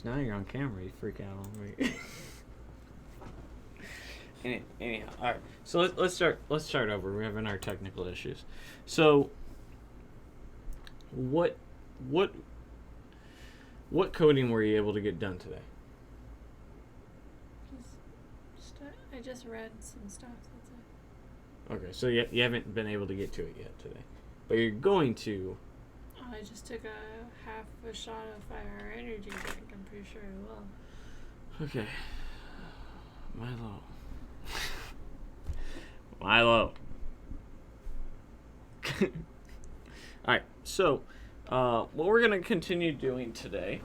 Now you're on camera, you freak out on me. Anyhow, all right. So let's start over. We're having our technical issues. So what coding were you able to get done today? I just read some stuff. That's it. Okay, so you haven't been able to get to it yet today, but you're going to. I just took half a shot of fire energy drink. I'm pretty sure I will. Okay. Milo. Milo. Alright, so what we're going to continue doing today.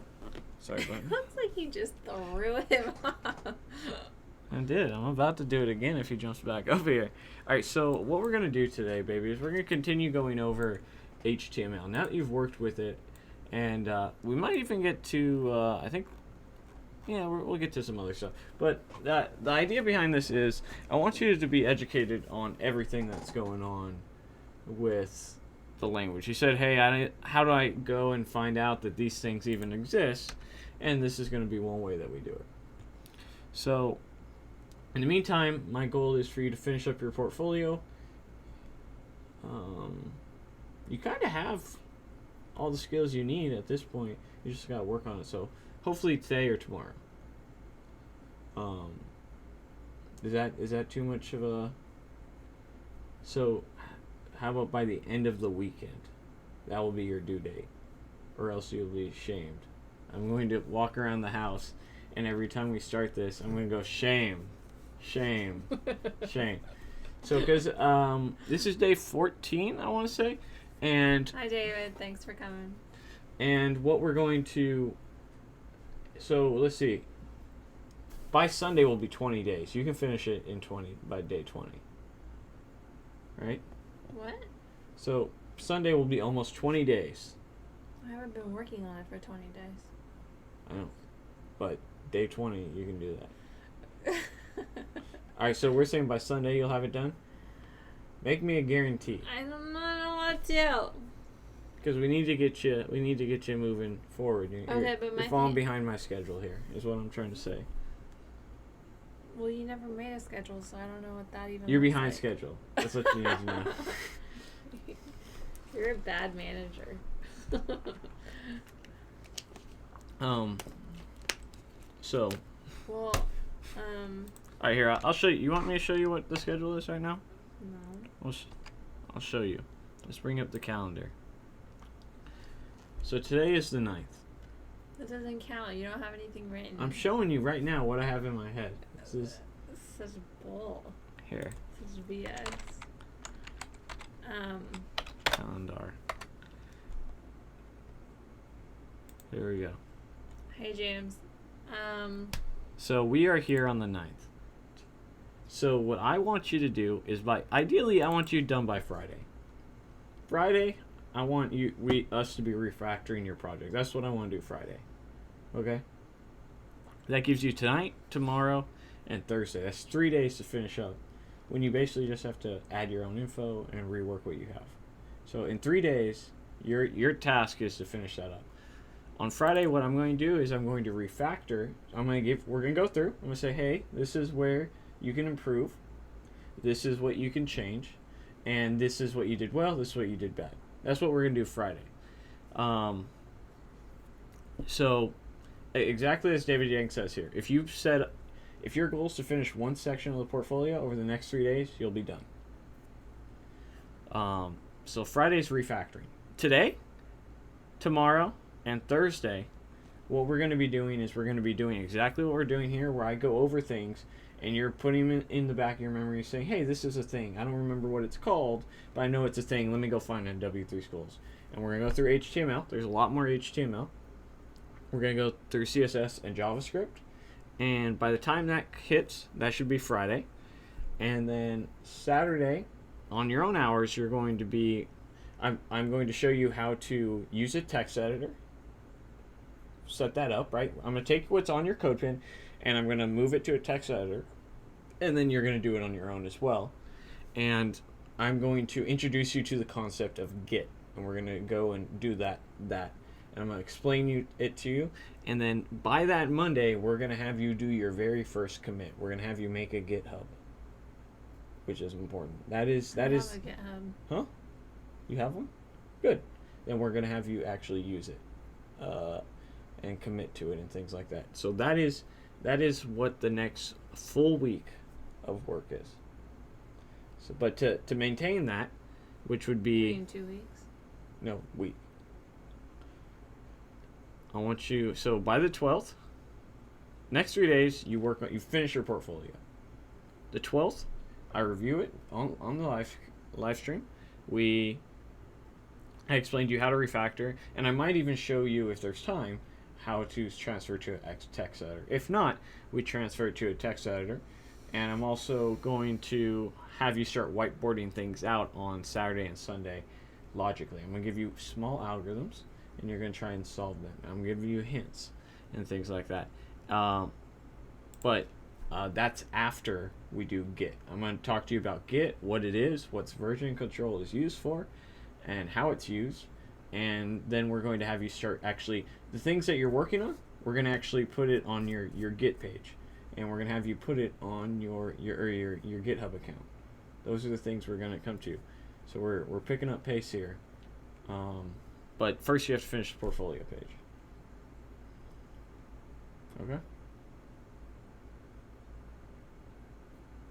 Sorry, It looks like you just threw him off. I did. I'm about to do it again if he jumps back up here. Alright, so what we're going to do today, baby, is we're going to continue going over HTML. Now that you've worked with it, and we might even get to, I think, yeah, we'll get to some other stuff. But the idea behind this is I want you to be educated on everything that's going on with the language. You said, hey, how do I go and find out that these things even exist? And this is going to be one way that we do it. So, in the meantime, my goal is for you to finish up your portfolio. You kind of have all the skills you need at this point. You just got to work on it. So, hopefully today or tomorrow. Is that too much of a... So, how about by the end of the weekend? That will be your due date. Or else you'll be shamed. I'm going to walk around the house, and every time we start this, I'm going to go, shame, shame, shame. So, because this is day 14, I want to say. And hi, David. Thanks for coming. And what we're going to... So, let's see. By Sunday will be 20 days. You can finish it in by day 20. Right? What? So, Sunday will be almost 20 days. I haven't been working on it for 20 days. I know. But day 20, you can do that. Alright, so we're saying by Sunday you'll have it done? Make me a guarantee. I don't know what to. Because we need to get you moving forward. Okay, but you're falling behind my schedule here, is what I'm trying to say. Well, you never made a schedule, so I don't know what that even You're looks behind like. schedule. That's what you need to know. You're a bad manager. So. Well, Alright, here, I'll show you. You want me to show you what the schedule is right now? No. I'll show you. Let's bring up the calendar. So today is the 9th. That doesn't count. You don't have anything written. I'm showing you right now what I have in my head. This is such bull. Here. Such BS. Calendar. There we go. Hey, James. So we are here on the 9th. So what I want you to do is ideally I want you done by Friday. Friday, I want us to be refactoring your project. That's what I want to do Friday. Okay? That gives you tonight, tomorrow, and Thursday. That's 3 days to finish up. When you basically just have to add your own info and rework what you have. So in 3 days, your task is to finish that up. On Friday, what I'm going to do is I'm going to refactor. We're going to go through. I'm going to say, hey, this is where you can improve. This is what you can change. And this is what you did well. This is what you did bad. That's what we're going to do Friday. So exactly as David Yang says here, if your goal is to finish one section of the portfolio over the next 3 days, you'll be done. So Friday's refactoring. Today, tomorrow, and Thursday, what we're going to be doing is we're going to be doing exactly what we're doing here, where I go over things, and you're putting them in the back of your memory saying, hey, this is a thing. I don't remember what it's called, but I know it's a thing. Let me go find it in W3 Schools. And we're going to go through HTML. There's a lot more HTML. We're going to go through CSS and JavaScript. And by the time that hits, that should be Friday. And then Saturday, on your own hours, you're going to be... I'm going to show you how to use a text editor. Set that up, right? I'm going to take what's on your code pen, and I'm going to move it to a text editor. And then you're going to do it on your own as well. And I'm going to introduce you to the concept of Git. And we're going to go and do that and I'm going to explain it to you. And then by that Monday, we're going to have you do your very first commit. We're going to have you make a GitHub, which is important. That is I have a GitHub. Huh? You have one? Good. Then we're going to have you actually use it and commit to it and things like that. So that is what the next full week of work is. So, but to maintain that, which would be In 2 weeks. no week. I want you. So by the 12th, next 3 days you finish your portfolio. The 12th, I review it on the live stream. I explained to you how to refactor, and I might even show you, if there's time, how to transfer to a text editor. If not, we transfer it to a text editor. And I'm also going to have you start whiteboarding things out on Saturday and Sunday logically. I'm going to give you small algorithms, and you're going to try and solve them. I'm going to give you hints and things like that. But that's after we do Git. I'm going to talk to you about Git, what it is, what version control is used for, and how it's used. And then we're going to have you start actually, the things that you're working on, we're going to actually put it on your Git page. And we're going to have you put it on your GitHub account. Those are the things we're going to come to. So we're picking up pace here. But first you have to finish the portfolio page. Okay?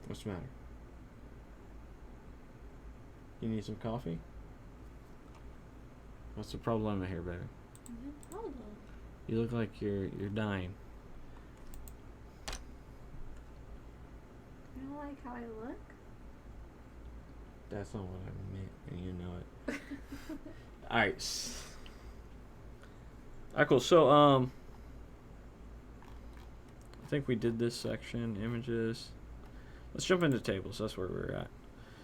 What's the matter? You need some coffee? What's the problem here, baby? No problem. You look like you're dying. You don't like how I look? That's not what I meant, and you know it. Alright. Alright, cool. So, I think we did this section. Images. Let's jump into tables. That's where we're at.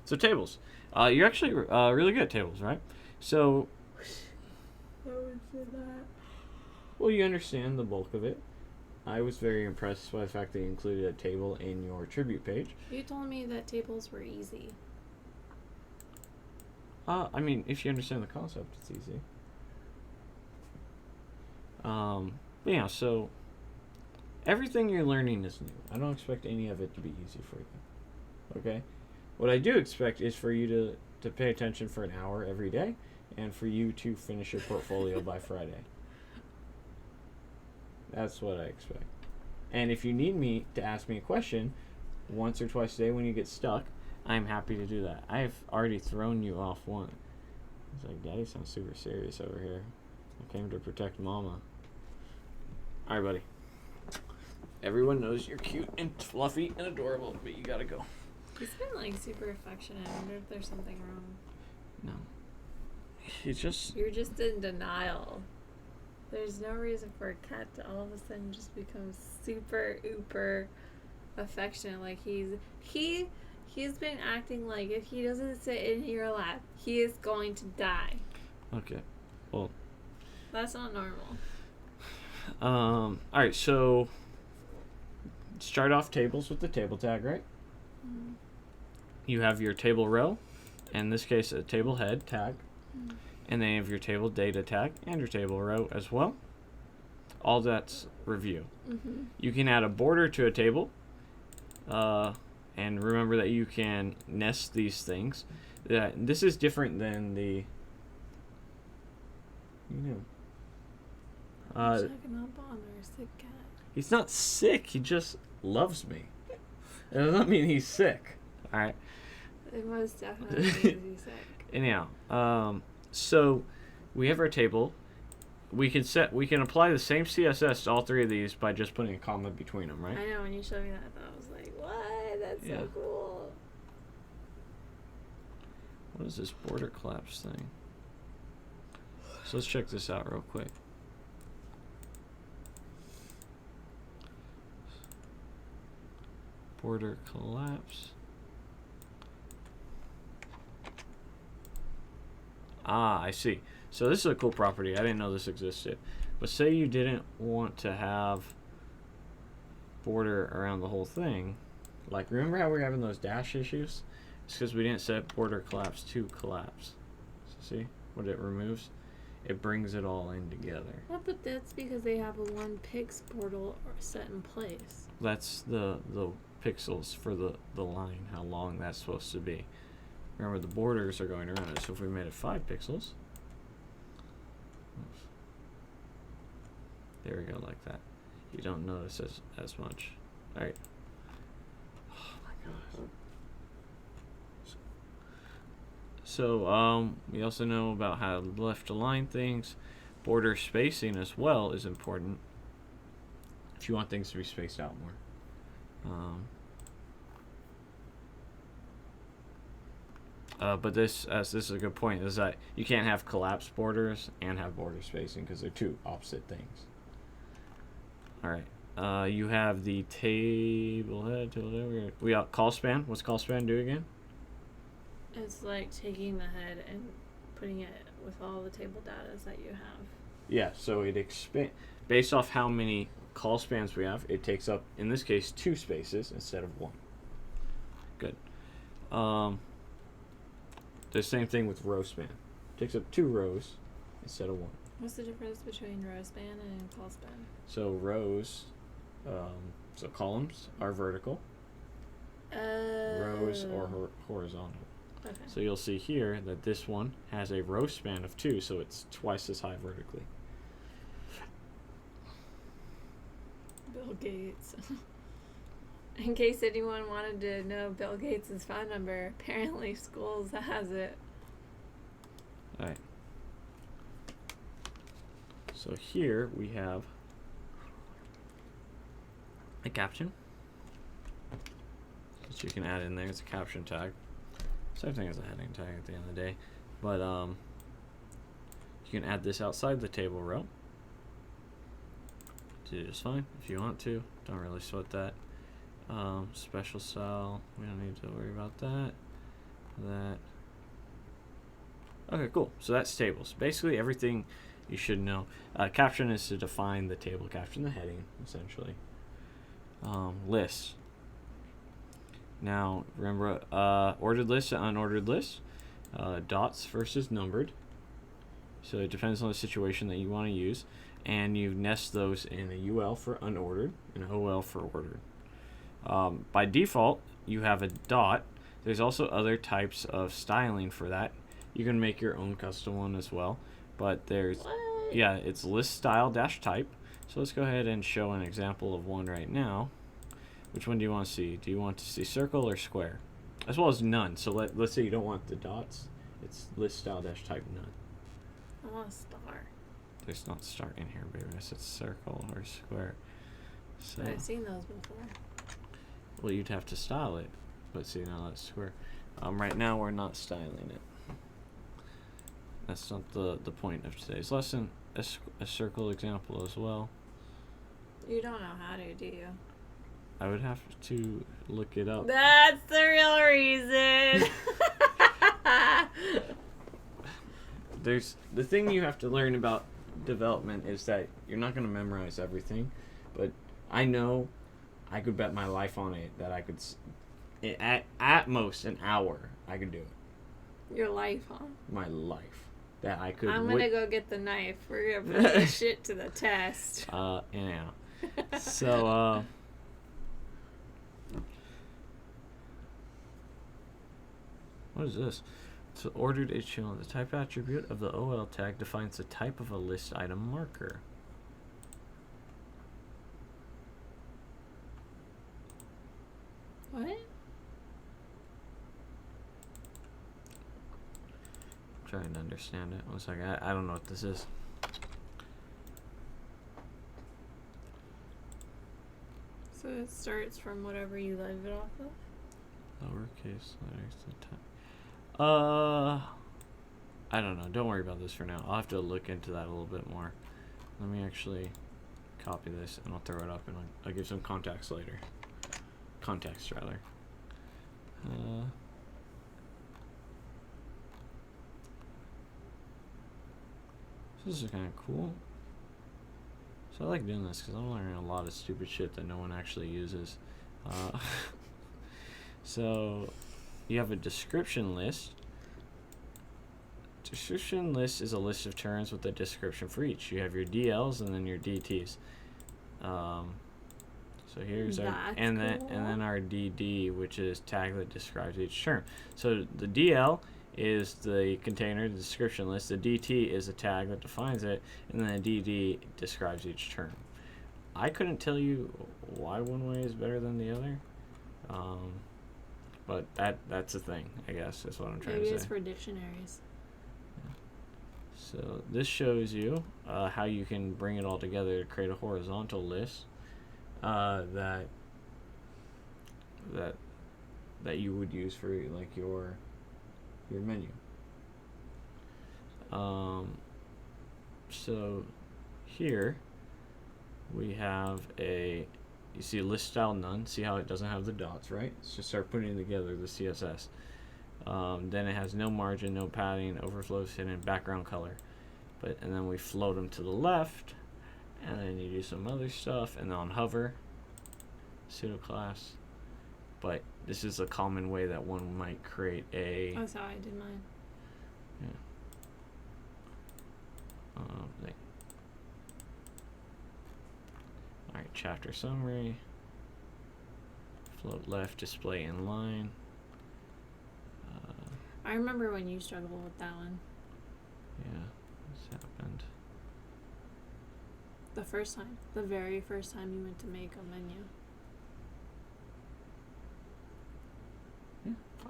So, tables. You're actually really good at tables, right? So, I would say that. well, you understand the bulk of it. I was very impressed by the fact that you included a table in your tribute page. You told me that tables were easy. I mean, if you understand the concept, it's easy. But yeah, so everything you're learning is new. I don't expect any of it to be easy for you. Okay? What I do expect is for you to pay attention for an hour every day and for you to finish your portfolio by Friday. That's what I expect. And if you need me to ask me a question once or twice a day when you get stuck, I'm happy to do that. I've already thrown you off one. It's like, Daddy sounds super serious over here. I came to protect Mama. Alright, buddy. Everyone knows you're cute and fluffy and adorable, but you gotta go. He's been like super affectionate. I wonder if there's something wrong. No. He's just... You're just in denial. There's no reason for a cat to all of a sudden just become super uber affectionate. Like he's been acting like if he doesn't sit in your lap, he is going to die. Okay. Well, that's not normal. Alright, so start off tables with the table tag, right? Mm-hmm. You have your table row, in this case a table head tag, Mm-hmm. and then you have your table data tag and your table row as well. All that's review. Mm-hmm. You can add a border to a table, and remember that you can nest these things. This is different than the... Checking up on our sick cat. He's not sick. He just loves me. It does not mean he's sick. All right. It most definitely means he's sick. Anyhow, so we have our table. We can apply the same CSS to all three of these by just putting a comma between them, right? I know, when you showed me that, I was like, what? That's so cool. What is this border collapse thing? So let's check this out real quick. Border collapse. Ah, I see. So this is a cool property. I didn't know this existed. But say you didn't want to have border around the whole thing. Like, remember how we were having those dash issues? It's because we didn't set border collapse to collapse. So see what it removes? it brings it all in together. Well, but that's because they have a one pix portal set in place. That's the pixels for the line, how long that's supposed to be. Remember, the borders are going around it, so if we made it 5 pixels, oops, there we go, like that. You don't notice as much. All right. Oh my gosh. So we also know about how left align things. Border spacing as well is important if you want things to be spaced out more. But this is a good point, is that you can't have collapsed borders and have border spacing because they're two opposite things. All right. You have the table head. We got call span. What's call span do again? It's like taking the head and putting it with all the table data that you have. Yeah, so it expands based off how many call spans we have. It takes up, in this case, 2 spaces instead of 1. Good. The same thing with row span. It takes up 2 rows instead of 1. What's the difference between row span and call span? So rows, so columns are vertical. Rows are horizontal. Okay. So you'll see here that this one has a row span of 2, so it's twice as high vertically. Bill Gates. In case anyone wanted to know Bill Gates' phone number, apparently schools has it. Alright. So here we have a caption, which you can add in there. It's a caption tag. Same thing as a heading tag at the end of the day. But you can add this outside the table row. Do just fine if you want to. Don't really sweat that. Special style, we don't need to worry about that. Okay, cool. So that's tables. Basically everything you should know. Caption is to define the table caption, the heading, essentially. Lists. Now, remember, ordered lists and unordered lists. Dots versus numbered. So it depends on the situation that you want to use. And you nest those in a UL for unordered and an OL for ordered. By default, you have a dot. There's also other types of styling for that. You can make your own custom one as well. But there's, yeah, it's list style dash type. So let's go ahead and show an example of one right now. Which one do you want to see? Do you want to see circle or square? As well as none. So let's say you don't want the dots. It's list style dash type none. I want a star. There's not star in here, baby. I said circle or square. So I've seen those before. well, you'd have to style it. But see, now that's square. Right now we're not styling it. That's not the point of today's lesson. A circle example as well. You don't know how to, do you? I would have to look it up. That's the real reason. There's the thing you have to learn about development is that you're not going to memorize everything, but I know I could bet my life on it that I could at most an hour I could do it. Your life, huh? My life that I could. I'm gonna go get the knife. We're gonna put this shit to the test. Yeah. So what is this? So ordered HTML. The type attribute of the OL tag defines the type of a list item marker. What? I'm trying to understand it. One second. I don't know what this is. So it starts from whatever you leave it off of? Lowercase letters. The type. I don't know. Don't worry about this for now. I'll have to look into that a little bit more. Let me actually copy this and I'll throw it up and I'll give some context later. Context, rather. This is kind of cool. So I like doing this because I'm learning a lot of stupid shit that no one actually uses. So you have a description list description list is a list of terms with a description for each. You have your DLs and then your DTs. So here's our and then our DD, which is tag that describes each term. So the DL is the container, the description list. The DT is a tag that defines it, and then the DD describes each term. I couldn't tell you why one way is better than the other, but that's a thing, I guess. That's what I'm trying to say. Maybe it's for dictionaries. So this shows you how you can bring it all together to create a horizontal list that you would use for like your menu. So here we have you see list style none. See how it doesn't have the dots, right? Let's just start putting together the CSS. Then it has no margin, no padding, overflows hidden, background color. And then we float them to the left, and then you do some other stuff, and then on hover, pseudo class. But this is a common way that one might create a. That's how I did mine. Yeah. Thing. All right, chapter summary. Float left, display inline. I remember when you struggled with that one. Yeah, this happened. The very first time you went to make a menu.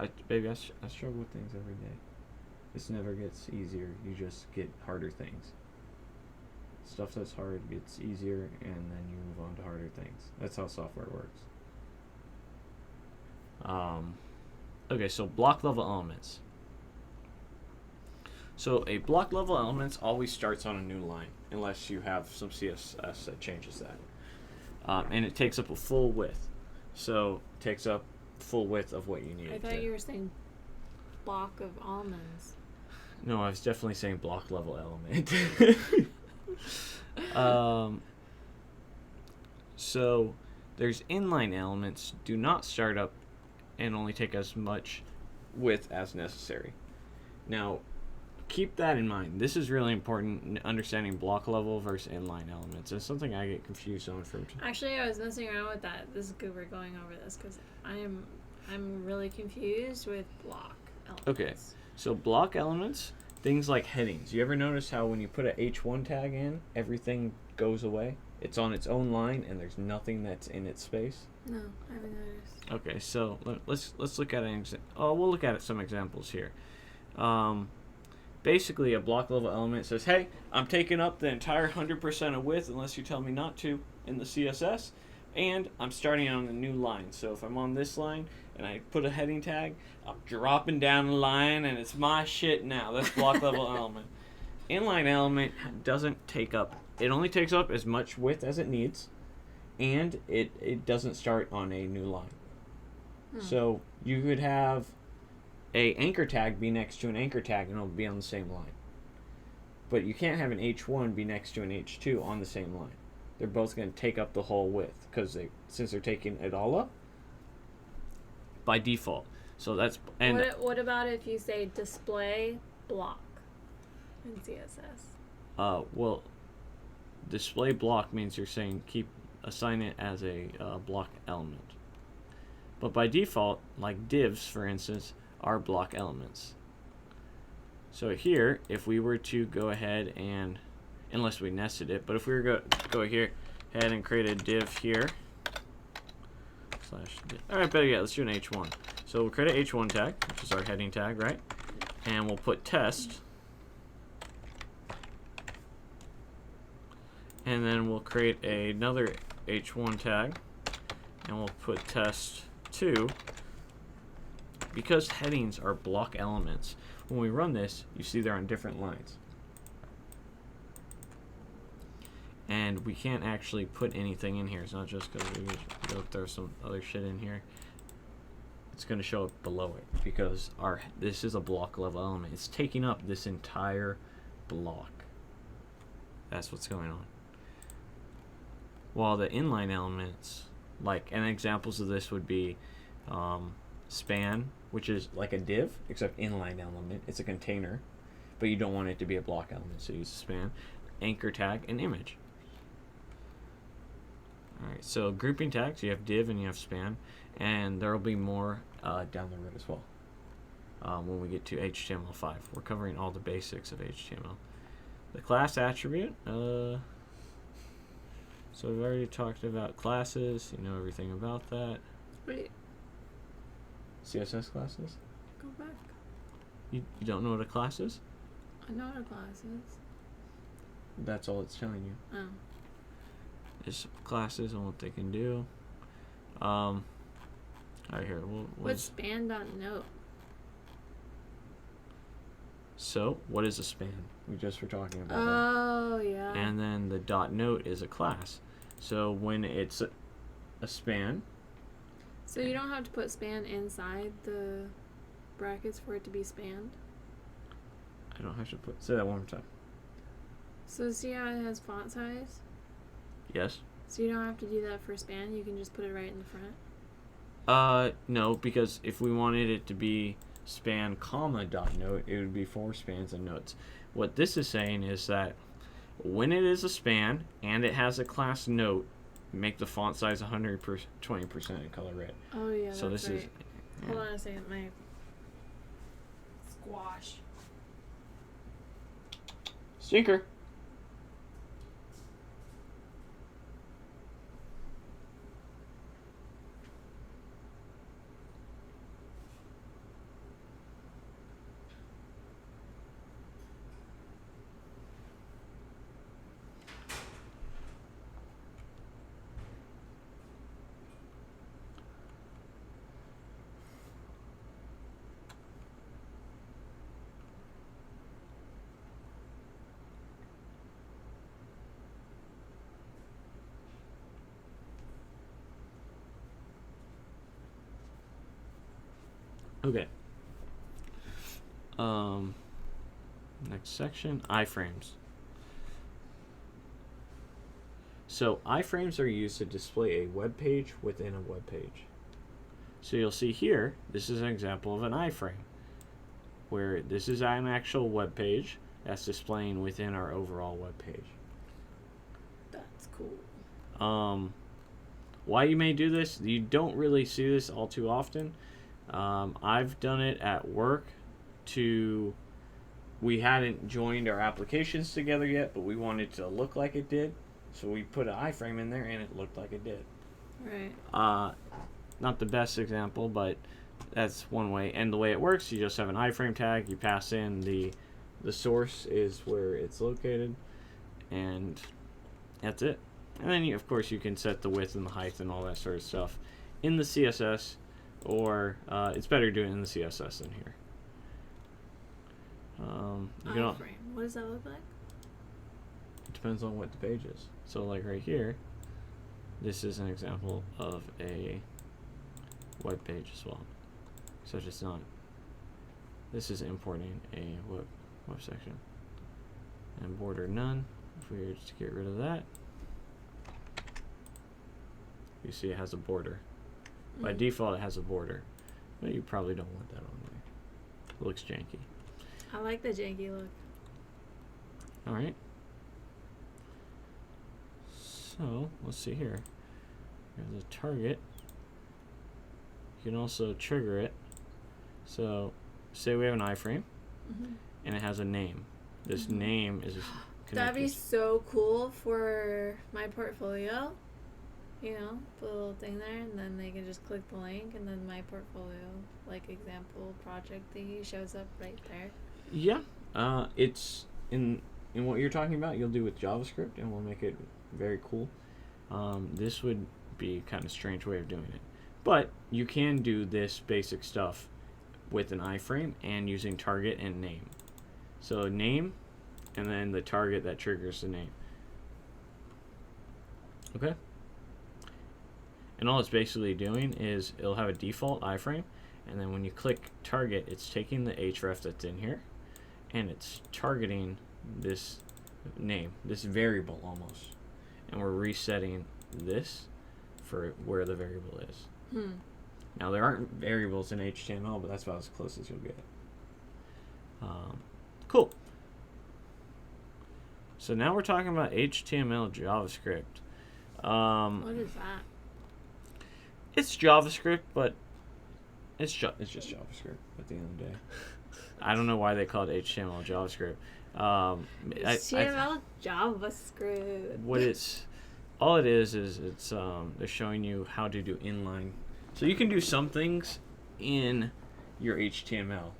Yeah, baby, I struggle with things every day. This never gets easier. You just get harder things. Stuff that's hard gets easier, and then you move on to harder things. That's how software works. Okay, so block level elements. So a block level elements always starts on a new line, unless you have some CSS that changes that. And it takes up a full width. So it takes up full width of what you need. I thought you were saying block of almonds. No, I was definitely saying block level element. So there's inline elements do not start up and only take as much width as necessary. Now, keep that in mind. This is really important in understanding block level versus inline elements. It's something I get confused on from. Actually, I was messing around with that. This is good we're going over this because I'm really confused with block elements. Okay, so block elements, things like headings. You ever notice how when you put a H1 tag in, everything goes away? It's on its own line and there's nothing that's in its space? No, I haven't noticed. Okay, so let's look at we'll look at some examples here. Basically, a block level element says, hey, I'm taking up the entire 100% of width unless you tell me not to in the CSS, and I'm starting on a new line. So if I'm on this line and I put a heading tag, I'm dropping down the line and it's my shit now. That's block level element. Inline element doesn't take up. It only takes up as much width as it needs, and it doesn't start on a new line. So you could have a anchor tag be next to an anchor tag and it'll be on the same line. But you can't have an H1 be next to an H2 on the same line. They're both going to take up the whole width because since they're taking it all up by default. So that's what about if you say display block in CSS? Well, display block means you're saying assign it as a block element. But by default, like divs, for instance, are block elements. So here, if we were to go ahead and, unless we nested it, but if we were to go ahead and create a div here, alright, better yet, let's do an H1. So we'll create an H1 tag, which is our heading tag, right? And we'll put test. And then we'll create another H1 tag, and we'll put test2. Because headings are block elements, when we run this, you see they're on different lines. And we can't actually put anything in here. It's not just because we go throw some other shit in here. It's going to show up below it because this is a block level element. It's taking up this entire block. That's what's going on. While the inline elements, and examples of this would be span, which is like a div, except inline element. It's a container. but you don't want it to be a block element, so use span, anchor tag, and image. Alright, so grouping tags, you have div and you have span, and there will be more down the road as well. When we get to HTML5, we're covering all the basics of HTML. The class attribute, so we've already talked about classes, you know everything about that. Wait, CSS classes? go back. You don't know what a class is? I know what a class is. That's all it's telling you. Oh. Is classes and what they can do. Alright, here. What's span.note? So, what is a span? We just were talking about that. Oh, yeah. And then the .note is a class. So when it's a span. So you don't have to put span inside the brackets for it to be spanned? I don't have to put. Say that one more time. So see how it has font size? Yes. So you don't have to do that for span, you can just put it right in the front? No, because if we wanted it to be span comma .note, it would be 4 spans and notes. What this is saying is that when it is a span and it has a class note, make the font size 120% and color red. Oh yeah, So that's this right. is. Yeah. Hold on a second, my squash. Stinker. Okay. Next section, iframes. So iframes are used to display a web page within a web page. So you'll see here, this is an example of an iframe, where this is an actual web page that's displaying within our overall web page. That's cool. Why you may do this, you don't really see this all too often. I've done it at work we hadn't joined our applications together yet, but we wanted to look like it did. So we put an iframe in there and it looked like it did. Right. Not the best example, but that's one way. And the way it works, you just have an iframe tag, you pass in the source is where it's located, and that's it. And then of course you can set the width and the height and all that sort of stuff in the CSS, or it's better doing it in the CSS than here. Iframe. What does that look like? It depends on what the page is. So like right here, this is an example of a web page as well. So it's not. This is importing a web section. And border none. If we were to get rid of that, you see it has a border. By default, it has a border, but you probably don't want that on there. It looks janky. I like the janky look. All right. So let's see here. There's a target. You can also trigger it. So say we have an iframe, and it has a name. This name is connected. That'd be so cool for my portfolio. You know, put a little thing there, and then they can just click the link, and then my portfolio, like example project thingy, shows up right there. Yeah, it's in what you're talking about. You'll do with JavaScript, and we'll make it very cool. This would be kind of strange way of doing it, but you can do this basic stuff with an iframe and using target and name. So name, and then the target that triggers the name. Okay. And all it's basically doing is it'll have a default iframe, and then when you click target, it's taking the href that's in here, and it's targeting this name, this variable almost, and we're resetting this for where the variable is. Now there aren't variables in HTML, but that's about as close as you'll get. Cool. So now we're talking about HTML JavaScript. What is that? It's JavaScript, but it's just JavaScript at the end of the day. I don't know why they call it HTML JavaScript. HTML JavaScript. All it is it's they're showing you how to do inline. So you can do some things in your HTML.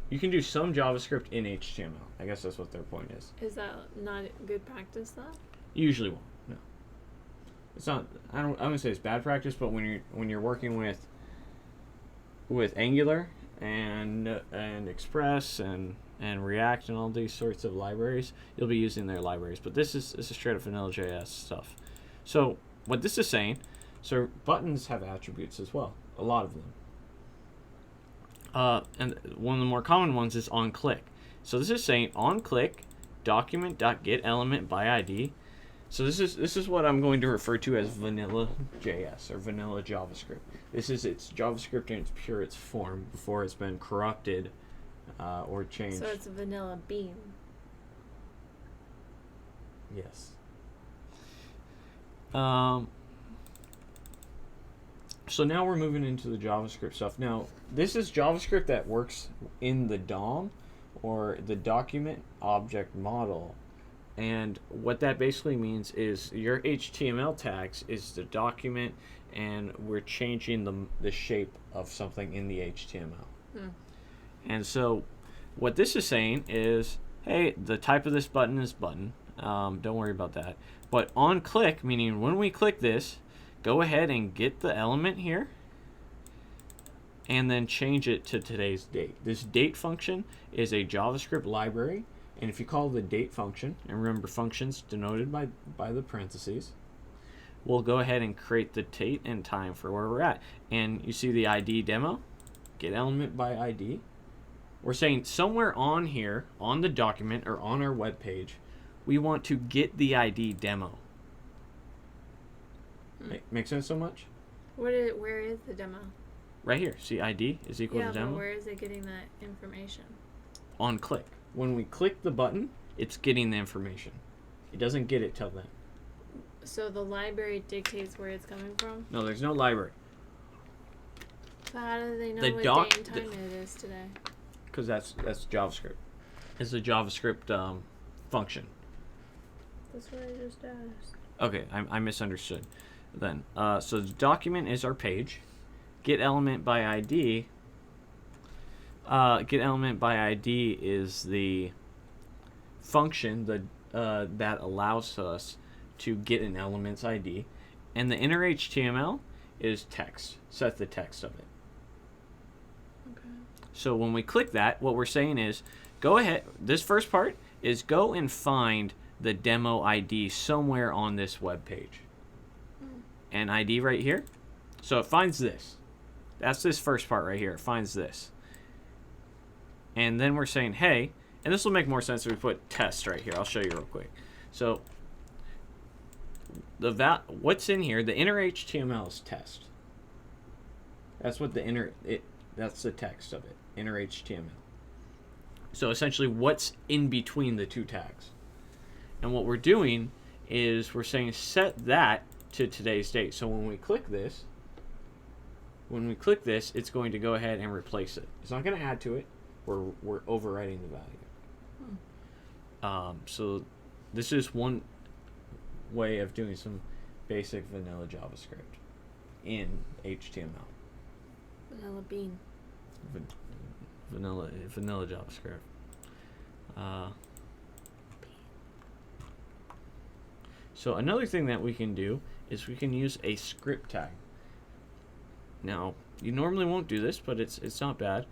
You can do some JavaScript in HTML. I guess that's what their point is. Is that not good practice though? Usually won't. No. It's not. I wouldn't say it's bad practice, but when you're working with Angular and Express and React and all these sorts of libraries, you'll be using their libraries. But this is straight up vanilla JS stuff. So what this is saying, so buttons have attributes as well, a lot of them. And one of the more common ones is onClick. So this is saying onClick document.getElementByID. So this is what I'm going to refer to as vanilla JS or vanilla JavaScript. This is its JavaScript in its purest form before it's been corrupted or changed. So it's a vanilla bean. Yes. So now we're moving into the JavaScript stuff. Now, this is JavaScript that works in the DOM, or the document object model. And what that basically means is your HTML tags is the document, and we're changing the shape of something in the HTML. And so what this is saying is, hey, the type of this button is button. Don't worry about that. But on click, meaning when we click this, go ahead and get the element here and then change it to today's date. This date function is a JavaScript library, and if you call the date function, and remember functions denoted by the parentheses, we'll go ahead and create the date and time for where we're at. And you see the ID demo, GetElementByID. We're saying somewhere on here, on the document or on our web page, we want to get the ID demo. Make sense so much? Where is the demo? Right here. See, ID is equal to demo. But where is it getting that information? On click. When we click the button, it's getting the information. It doesn't get it till then. So the library dictates where it's coming from? No, there's no library. So how do they know what date and time it is today? Because that's JavaScript. It's a JavaScript function. That's what I just asked. Okay, I misunderstood then. So the document is our page. GetElementByID. GetElementByID is the function that allows us to get an element's ID, and the inner HTML is text. Set the text of it. Okay. So when we click that, what we're saying is, go ahead. This first part is go and find the demo ID somewhere on this web page. And ID right here. So it finds this. That's this first part right here. It finds this. And then we're saying, hey, and this will make more sense if we put test right here. I'll show you real quick. So what's in here, the inner HTML is test. That's what that's the text of it, inner HTML. So essentially what's in between the two tags. And what we're doing is we're saying set that to today's date. So when we click this, it's going to go ahead and replace it. It's not going to add to it. We're overwriting the value. So this is one way of doing some basic vanilla JavaScript in HTML. Vanilla bean. Vanilla JavaScript. So another thing that we can do is we can use a script tag. Now, you normally won't do this, but it's not bad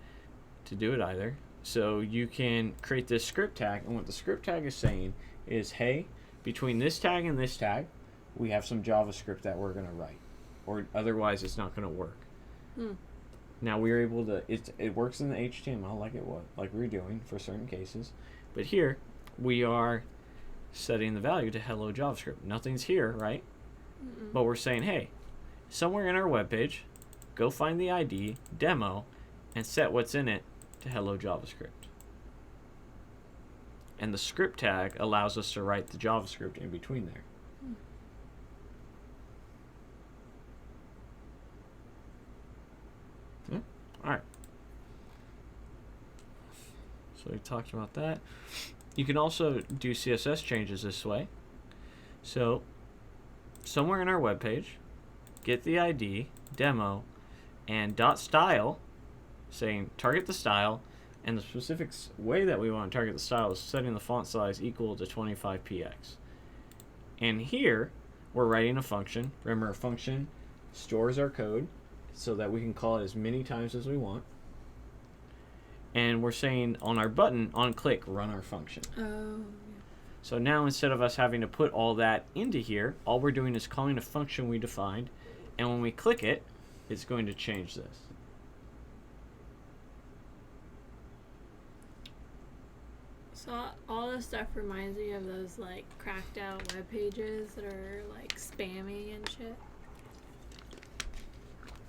to do it either. So you can create this script tag, and what the script tag is saying is, hey, between this tag and this tag, we have some JavaScript that we're going to write, or otherwise it's not going to work. Now we're able to, it works in the HTML like we're doing for certain cases, but here we are setting the value to hello JavaScript. Nothing's here, right? But we're saying, hey, somewhere in our web page, go find the ID, demo, and set what's in it to hello JavaScript. and the script tag allows us to write the JavaScript in between there. Yeah. All right. So we talked about that. You can also do CSS changes this way. So somewhere in our web page, get the ID, demo, and .style, saying target the style, and the specific way that we want to target the style is setting the font size equal to 25px. And here, we're writing a function. Remer Function stores our code so that we can call it as many times as we want. And we're saying on our button, on click, run our function. Oh. So now instead of us having to put all that into here, all we're doing is calling a function we defined, and when we click it, it's going to change this. So all this stuff reminds me of those like cracked out web pages that are like spammy and shit.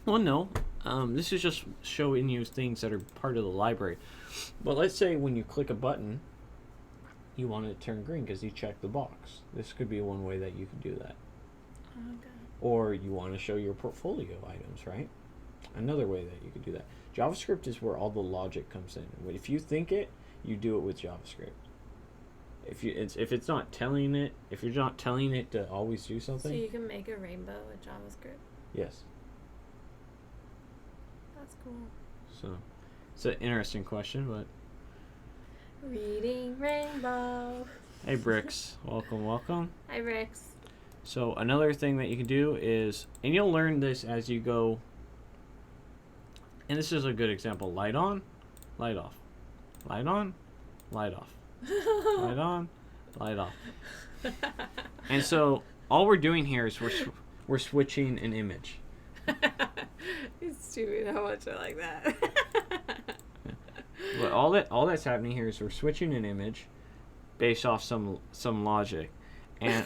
Well, no. This is just showing you things that are part of the library. But let's say when you click a button, you want it to turn green because you checked the box. This could be one way that you could do that. Okay. Or you want to show your portfolio items, right? Another way that you could do that. JavaScript is where all the logic comes in. If you think it, you do it with JavaScript. If it's not telling it, if you're not telling it to always do something. So you can make a rainbow with JavaScript. Yes. That's cool. So it's an interesting question, but. Reading rainbow. Hey Bricks, welcome. Hi Bricks. So another thing that you can do is, and you'll learn this as you go, and this is a good example, light on, light off. Light on, light off. Light on, light off. And so all we're doing here is we're switching an image. It's stupid how much I like that. But all that's happening here is we're switching an image based off some logic. And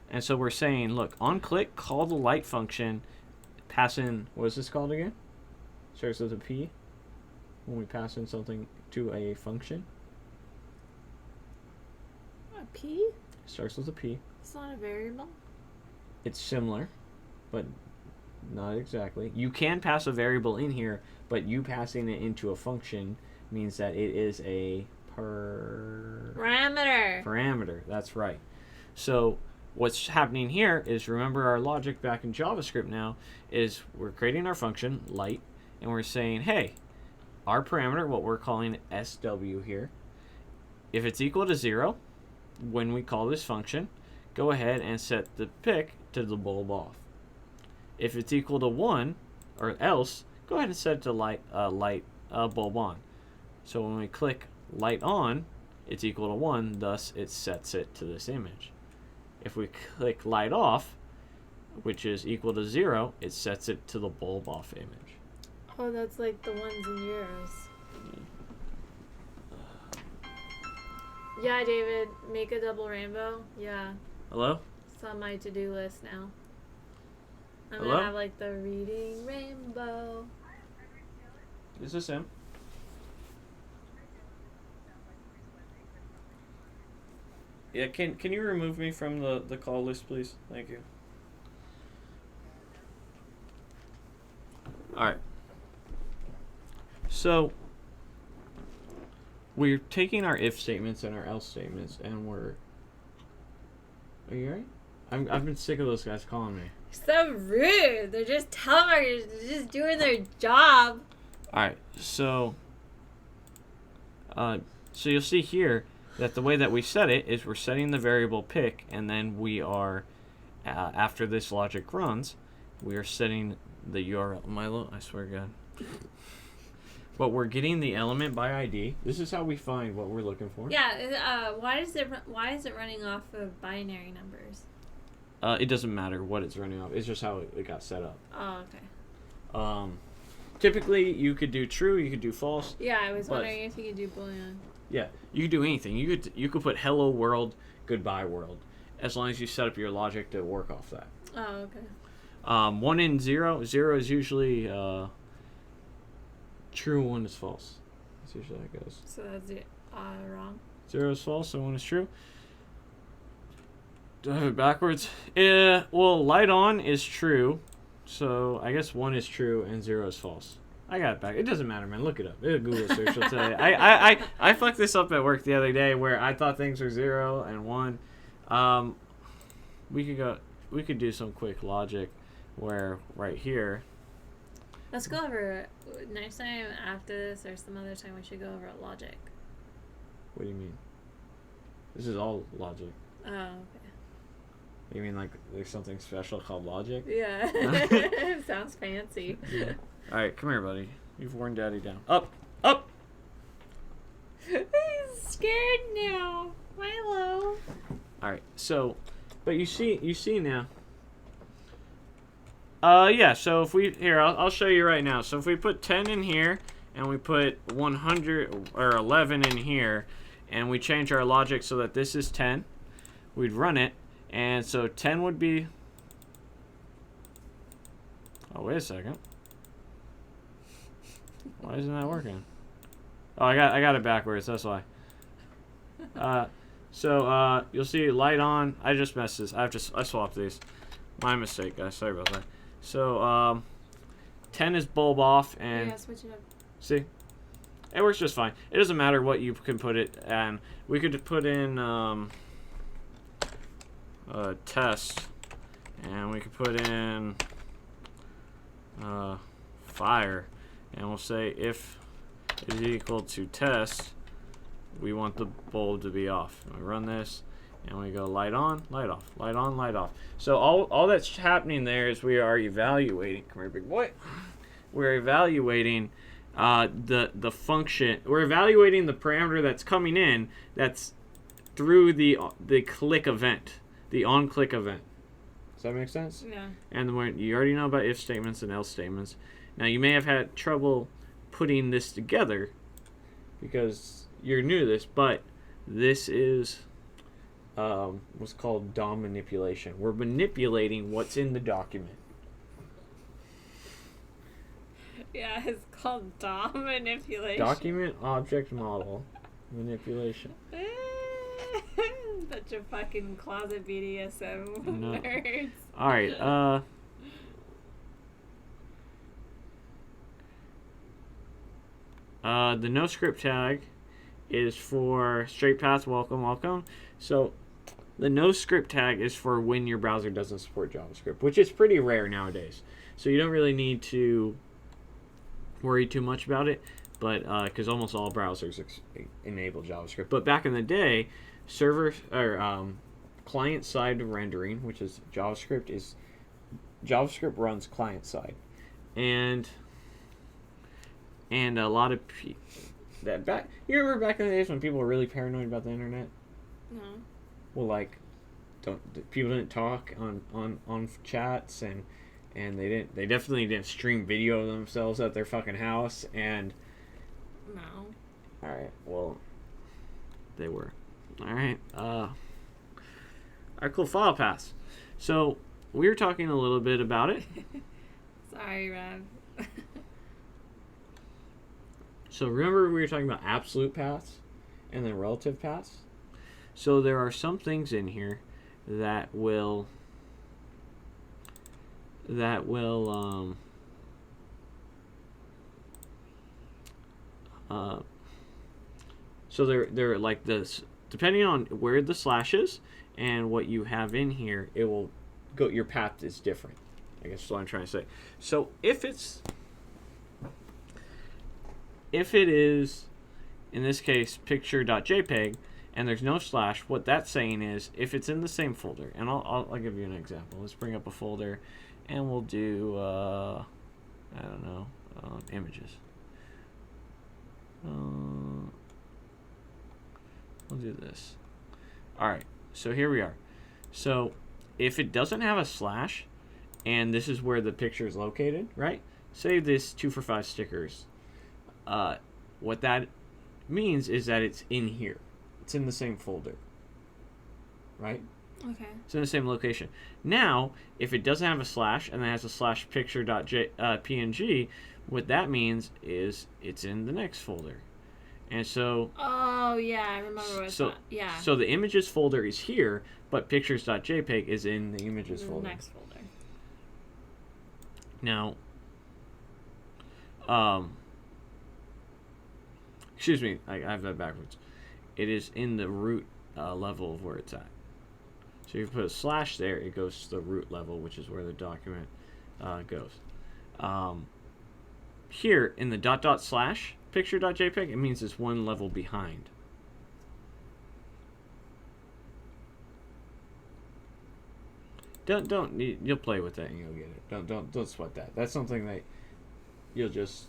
and so we're saying, look, on click, call the light function, pass in, what is this called again? Starts with a P. When we pass in something to a function. A P? Starts with a P. It's not a variable? It's similar, but not exactly. You can pass a variable in here, but you passing it into a function means that it is a parameter. That's right. So what's happening here is, remember our logic back in JavaScript now, is we're creating our function, light, and we're saying, hey, our parameter, what we're calling SW here, if it's equal to 0, when we call this function, go ahead and set the pick to the bulb off. If it's equal to 1, or else, go ahead and set it to light bulb on. So when we click light on, it's equal to 1, thus it sets it to this image. If we click light off, which is equal to 0, it sets it to the bulb off image. Oh, that's like the ones and zeros. Yeah, David, make a double rainbow. Yeah. Hello? It's on my to-do list now. I'm Hello? gonna have like the reading rainbow. Is this him? Yeah, can you remove me from the call list, please? Thank you. Alright. So, we're taking our if statements and our else statements, and we're... Are you alright? I've been sick of those guys calling me. So rude. They're just telemarketers. They're just doing their job. Alright, so you'll see here that the way that we set it is we're setting the variable pick, and then we are, after this logic runs, we are setting the URL. Milo, I swear to God. But we're getting the element by ID. This is how we find what we're looking for. Yeah. Why is it running off of binary numbers? It doesn't matter what it's running off. It's just how it got set up. Oh, okay. Typically, you could do true. You could do false. Yeah, I was wondering if you could do Boolean. Yeah, you could do anything. You could put hello world, goodbye world, as long as you set up your logic to work off that. Oh, okay. 1 and 0. 0 is usually true. 1 is false. That's usually how it goes. So that's it. Wrong. 0 is false, so 1 is true. Do I have it backwards? Yeah, well, light on is true, so I guess 1 is true and 0 is false. I got it back. It doesn't matter, man. Look it up. It'll Google search will tell you. I fucked this up at work the other day where I thought things were 0 and 1. We could do some quick logic where right here. Let's go over next time after this or some other time we should go over logic. What do you mean? This is all logic. Oh, okay. You mean like there's something special called logic? Yeah. Sounds fancy. Yeah. All right, come here, buddy. You've worn Daddy down. Up, up. He's scared now. Milo. All right. So, but you see now. Yeah. So if we I'll show you right now. So if we put 10 in here and we put 100 or 11 in here, and we change our logic so that this is 10, we'd run it, and so 10 would be. Oh, wait a second. Why isn't that working? Oh, I got it backwards. That's why. So you'll see light on. I just messed this. I swapped these. My mistake, guys. Sorry about that. So 10 is bulb off, and Yeah, switch it up. see, it works just fine. It doesn't matter what you can put it, and we could put in test, and we could put in fire, and we'll say if is equal to test, we want the bulb to be off. And we run this, and we go light on, light off, light on, light off. So all that's happening there is we are evaluating. Come here, big boy. We're evaluating the function. We're evaluating the parameter that's coming in. That's through the click event, the on click event. Does that make sense? Yeah. And when you already know about if statements and else statements. Now you may have had trouble putting this together because you're new to this, but this is what's called DOM manipulation. We're manipulating what's in the document. Yeah, it's called DOM manipulation. Document object model manipulation. Such a fucking closet BDSM No. words. All right. The NoScript tag is for straight path welcome, welcome. So the NoScript tag is for when your browser doesn't support JavaScript, which is pretty rare nowadays. So you don't really need to worry too much about it, but because almost all browsers enable JavaScript. But back in the day, server or client-side rendering, which is JavaScript runs client-side, and a lot of you remember back in the days when people were really paranoid about the internet? No. Well, like, people didn't talk on chats, and they definitely didn't stream video of themselves at their fucking house, and No. all right, well, they were. All right, cool, file paths. So we were talking a little bit about it. Sorry, Rev. So remember we were talking about absolute paths and then relative paths? So there are some things in here that will so they're like this, depending on where the slash is and what you have in here, it will go, your path is different. I guess that's what I'm trying to say. So if it is, in this case, picture.jpg, and there's no slash, what that's saying is if it's in the same folder, and I'll give you an example. Let's bring up a folder, and we'll do, I don't know, images. We'll do this. All right, so here we are. So if it doesn't have a slash, and this is where the picture is located, right? Say this 2 for 5 stickers. What that means is that it's in here. It's in the same folder. Right? Okay. It's in the same location. Now, if it doesn't have a slash and it has a slash picture.png, what that means is it's in the next folder. And so Oh yeah, I remember what so yeah. so the images folder is here, but pictures.jpg is in the images The folder. next folder. Now, excuse me, I have that backwards. It is in the root level of where it's at. So if you put a slash there, it goes to the root level, which is where the document goes. Here in the // picture.jpg, it means it's one level behind. You'll play with that and you'll get it. Don't sweat that. That's something that you'll just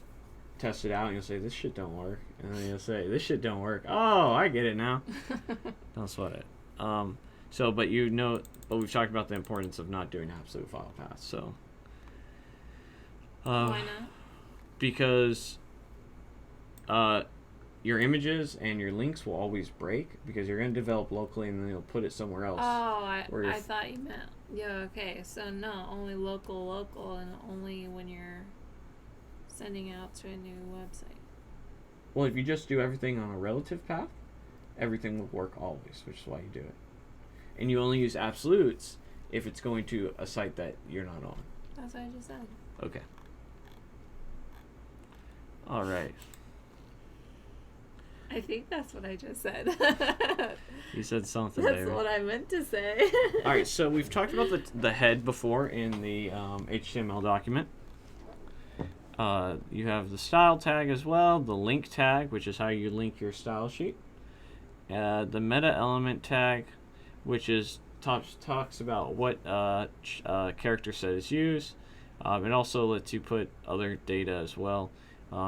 test it out and you'll say, this shit don't work. And then you'll say, this shit don't work. Oh, I get it now. Don't sweat it. But we've talked about the importance of not doing absolute file paths. So, why not? Because your images and your links will always break because you're going to develop locally and then you'll put it somewhere else. Oh, I thought you meant, yeah, okay. So no, only local, and only when you're sending out to a new website. Well, if you just do everything on a relative path, everything will work always, which is why you do it. And you only use absolutes if it's going to a site that you're not on. That's what I just said. Okay. All right. I think that's what I just said. You said something That's there. what I meant to say. All right, so we've talked about the head before in the HTML document. You have the style tag as well, the link tag, which is how you link your style sheet. The meta element tag, which is talks about what character set is used. It also lets you put other data as well.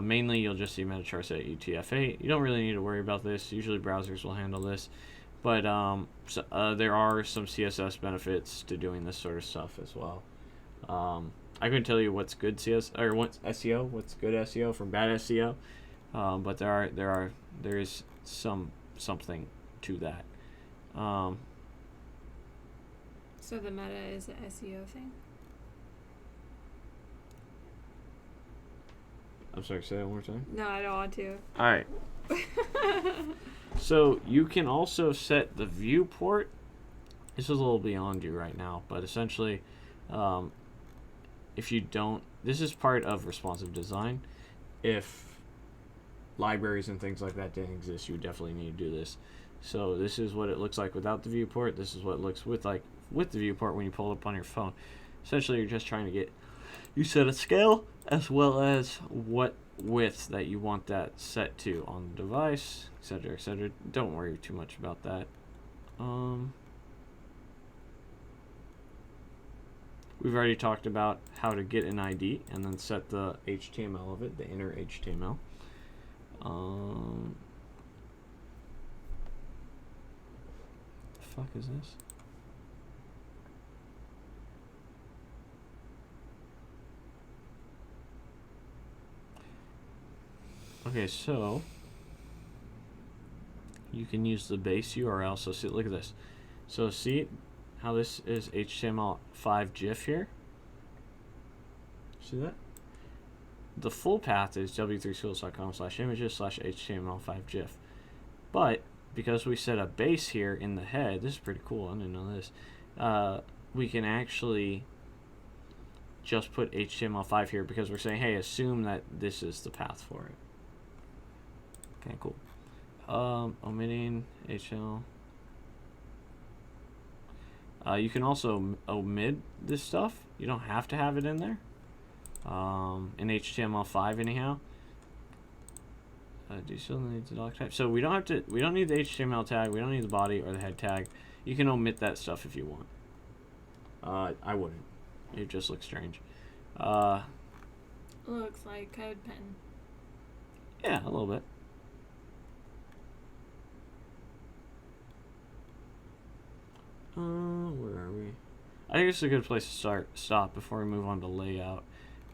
Mainly, you'll just see metachar set UTF-8. You don't really need to worry about this. Usually, browsers will handle this. But there are some CSS benefits to doing this sort of stuff as well. I couldn't tell you what's good what's SEO, what's good SEO from bad SEO, but there is something to that. So the meta is an SEO thing? I'm sorry, say that one more time. No, I don't want to. All right. So you can also set the viewport. This is a little beyond you right now, but essentially, if you don't, this is part of responsive design. If libraries and things like that didn't exist, you would definitely need to do this. So this is what it looks like without the viewport. This is what it looks with the viewport when you pull it up on your phone. Essentially, you're just trying to get, you set a scale as well as what width that you want that set to on the device, etc., etc. Don't worry too much about that. We've already talked about how to get an ID and then set the HTML of it, the inner HTML. The fuck is this? Okay, so you can use the base URL. So see, look at this. So see how this is HTML5 GIF here? See that? The full path is w3schools.com/images/HTML5 GIF. But because we set a base here in the head, this is pretty cool. I didn't know this. We can actually just put HTML5 here because we're saying, hey, assume that this is the path for it. Okay, cool. Omitting HTML. You can also omit this stuff. You don't have to have it in there. In HTML5 anyhow. Do you still need the doc type? So we don't need the HTML tag. We don't need the body or the head tag. You can omit that stuff if you want. I wouldn't. It just looks strange. Looks like CodePen. Yeah, a little bit. Where are we? I think it's a good place to stop before we move on to layout,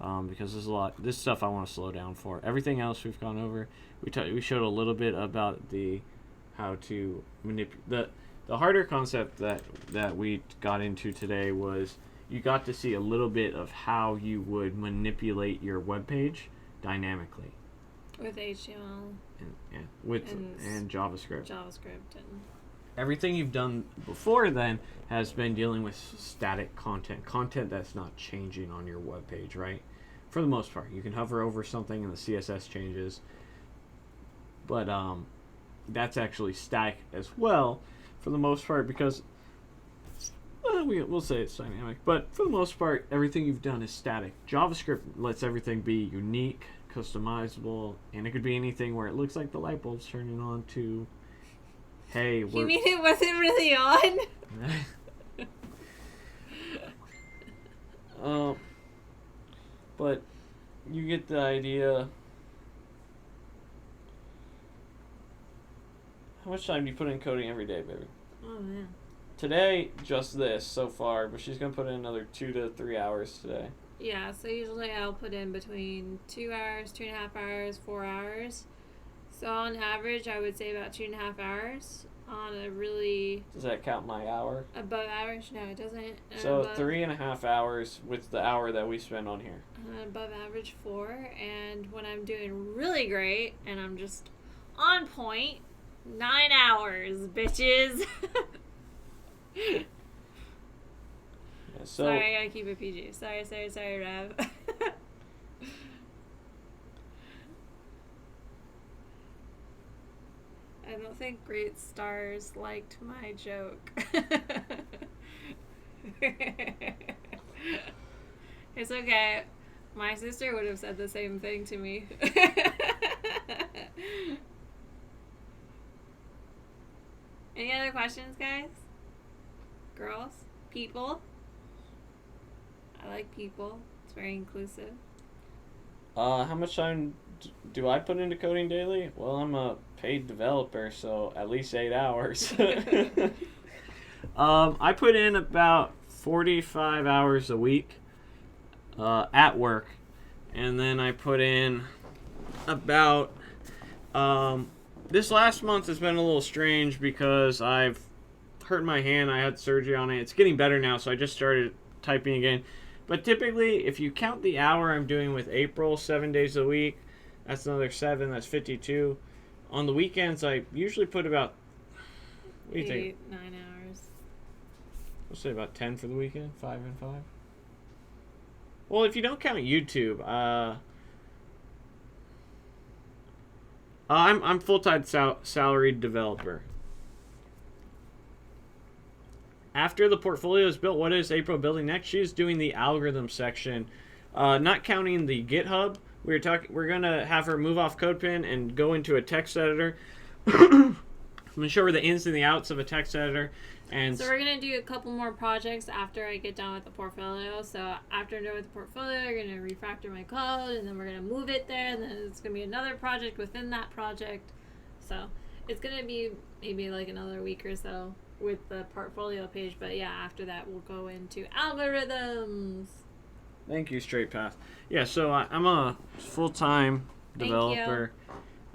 because there's a lot. This stuff I want to slow down for. Everything else we've gone over. We showed a little bit about how to manipulate. The harder concept that we got into today was you got to see a little bit of how you would manipulate your web page dynamically. With HTML. And JavaScript. And Everything you've done before then has been dealing with static content that's not changing on your web page, right? For the most part, you can hover over something and the CSS changes, but that's actually static as well for the most part, because we'll say it's dynamic, but for the most part, everything you've done is static. JavaScript lets everything be unique, customizable, and it could be anything where it looks like the light bulb's turning on to, hey, you mean it wasn't really on? But you get the idea. How much time do you put in coding every day, baby? Oh, man. Today, just this so far, but she's going to put in another 2 to 3 hours today. Yeah, so usually I'll put in between 2 hours, 2.5 hours, 4 hours. So on average, I would say about 2.5 hours on a really... Does that count my hour? Above average? No, it doesn't. So 3.5 hours with the hour that we spend on here. Above average 4. And when I'm doing really great and I'm just on point, 9 hours, bitches. Yeah, so sorry, I gotta keep it PG. Sorry, Rev. I don't think Great Stars liked my joke. It's okay. My sister would have said the same thing to me. Any other questions, guys? Girls? People? I like people. It's very inclusive. how much time do I put into coding daily? Well, I'm a paid developer, so at least 8 hours. I put in about 45 hours a week at work, and then I put in about this last month has been a little strange because I've hurt my hand. I had surgery on it. It's getting better now, so I just started typing again. But typically, if you count the hour I'm doing with April, 7 days a week, that's another 7, that's 52. On the weekends, I usually put about, what do you think? 8, 9 hours. We'll say about 10 for the weekend, 5 and 5. Well, if you don't count YouTube, I'm full-time salaried developer. After the portfolio is built, what is April building next? She's doing the algorithm section, not counting the GitHub. We're gonna have her move off CodePen and go into a text editor. I'm gonna show her the ins and the outs of a text editor. And so we're gonna do a couple more projects after I get done with the portfolio. So after I'm done with the portfolio, we're gonna refactor my code, and then we're gonna move it there, and then it's gonna be another project within that project. So it's gonna be maybe like another week or so with the portfolio page, but yeah, after that we'll go into algorithms. Thank you, Straight Path. Yeah, so I'm a full-time developer.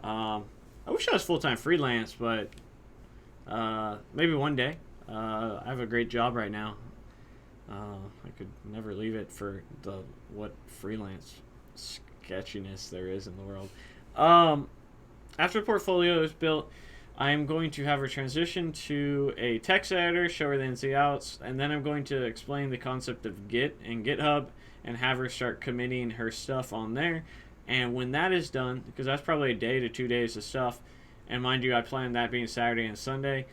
I wish I was full-time freelance, but maybe one day. I have a great job right now. I could never leave it for what freelance sketchiness there is in the world. After the portfolio is built, I'm going to have her transition to a text editor, show her the ins and outs, and then I'm going to explain the concept of Git and GitHub and have her start committing her stuff on there. And when that is done, because that's probably a day to 2 days of stuff, and mind you, I plan that being Saturday and Sunday,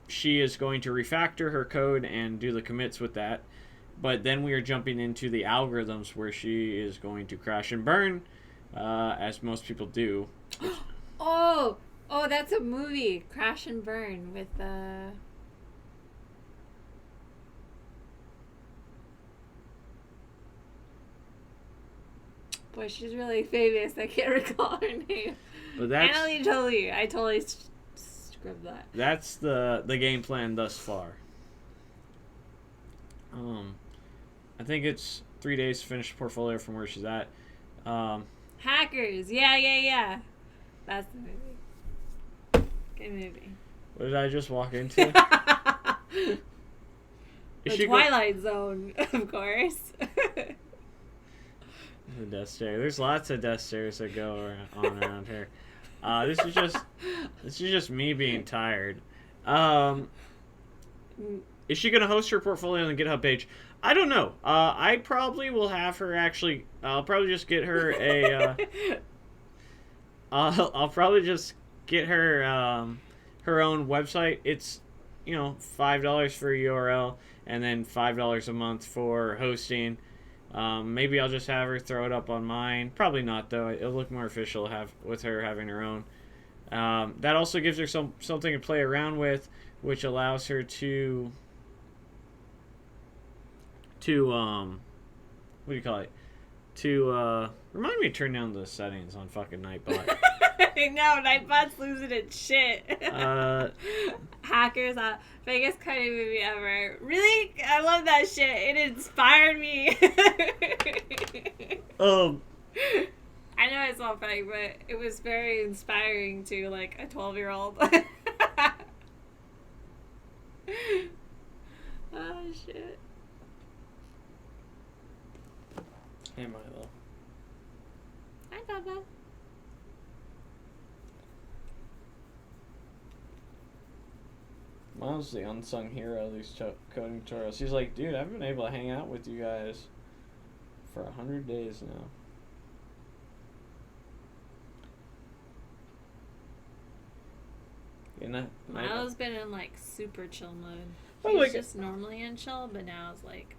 she is going to refactor her code and do the commits with that. But then we are jumping into the algorithms where she is going to crash and burn, as most people do. Oh, that's a movie, Crash and Burn, with boy, she's really famous. I can't recall her name. But that's Annalie Jolie. I totally scrubbed that. That's the game plan thus far. I think it's 3 days to finish the portfolio from where she's at. Hackers. Yeah. That's the movie. Good movie. What did I just walk into? The Twilight Zone, of course. The death stare. There's lots of death stares that go around here. This is just me being tired. Is she gonna host her portfolio on the GitHub page? I don't know. I probably will have her actually. I'll probably just get her a. I'll probably just get her her own website. It's $5 for a URL and then $5 a month for hosting. Maybe I'll just have her throw it up on mine. Probably not though. It'll look more official with her having her own. That also gives her something to play around with, which allows her to what do you call it? To remind me to turn down the settings on fucking Nightbot. I know, Nightbot's losing its shit. Hackers, biggest cutting movie ever. Really? I love that shit. It inspired me. I know it's all funny, but it was very inspiring to like a 12-year-old. Oh shit. Hey Milo. Hi Baba. Miles the unsung hero of these coding tutorials. He's like, dude, I've been able to hang out with you guys for 100 days now. Milo's been in like super chill mode. Oh, He's just normally in chill, but now it's like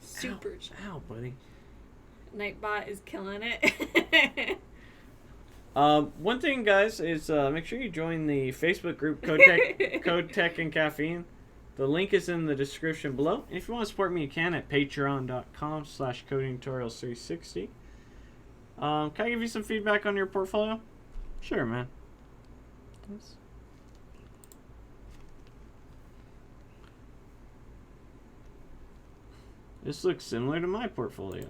super chill. Ow, buddy. Nightbot is killing it. One thing, guys, is make sure you join the Facebook group Code Tech and Caffeine. The link is in the description below. And if you want to support me, you can at patreon.com/codingtutorials360. Can I give you some feedback on your portfolio? Sure, man. Yes. This looks similar to my portfolio.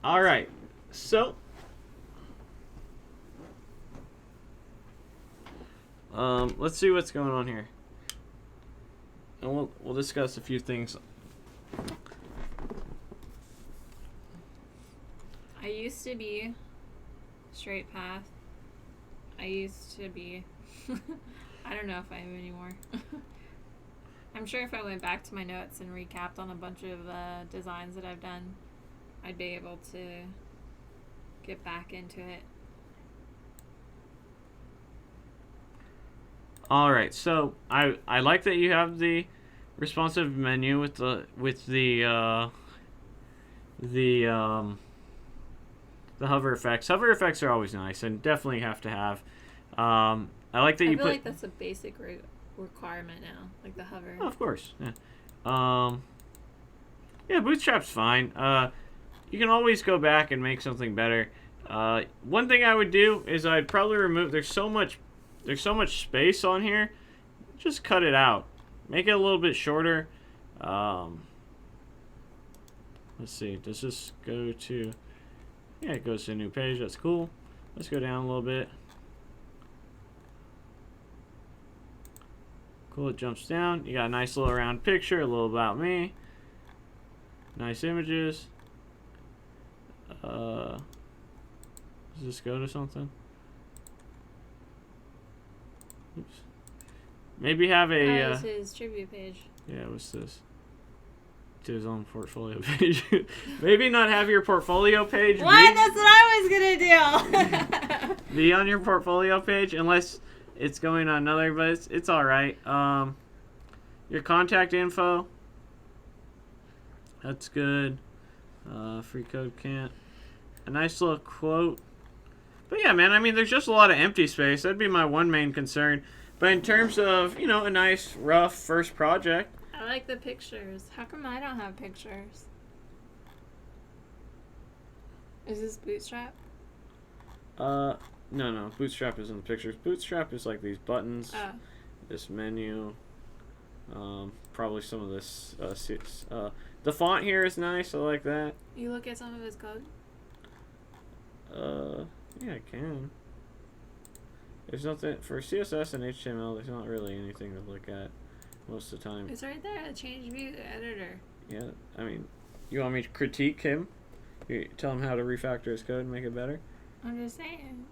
All right, so let's see what's going on here, and we'll discuss a few things. I used to be straight path. I used to be. I don't know if I am anymore. I'm sure if I went back to my notes and recapped on a bunch of designs that I've done, I'd be able to get back into it. All right, so I like that you have the responsive menu with the hover effects. Hover effects are always nice and definitely have to have. I like that you put. I feel like that's a basic requirement now, like the hover. Oh, of course, yeah. Yeah, Bootstrap's fine. You can always go back and make something better. One thing I would do is I'd probably remove. There's so much space on here. Just cut it out. Make it a little bit shorter. Let's see. Does this go to? Yeah, it goes to a new page. That's cool. Let's go down a little bit. Cool. It jumps down. You got a nice little round picture. A little about me. Nice images. Does this go to something? Oops. Maybe have a. That was his tribute page. Yeah, what's this? To his own portfolio page. Maybe not have your portfolio page. What? That's what I was gonna do. Be on your portfolio page, unless it's going on another. But it's all right. Your contact info. That's good. Free code can't. A nice little quote. But yeah, man, I mean, there's just a lot of empty space. That'd be my one main concern. But in terms of, a nice, rough first project. I like the pictures. How come I don't have pictures? Is this Bootstrap? No. Bootstrap isn't pictures. Bootstrap is like these buttons. Oh. This menu. Probably some of this. The font here is nice. I like that. You look at some of his code? Yeah, I can. There's nothing for CSS and HTML. There's not really anything to look at. most of the time. It's right there. Change view editor. Yeah, I mean, you want me to critique him? You tell him how to refactor his code and make it better? I'm just saying.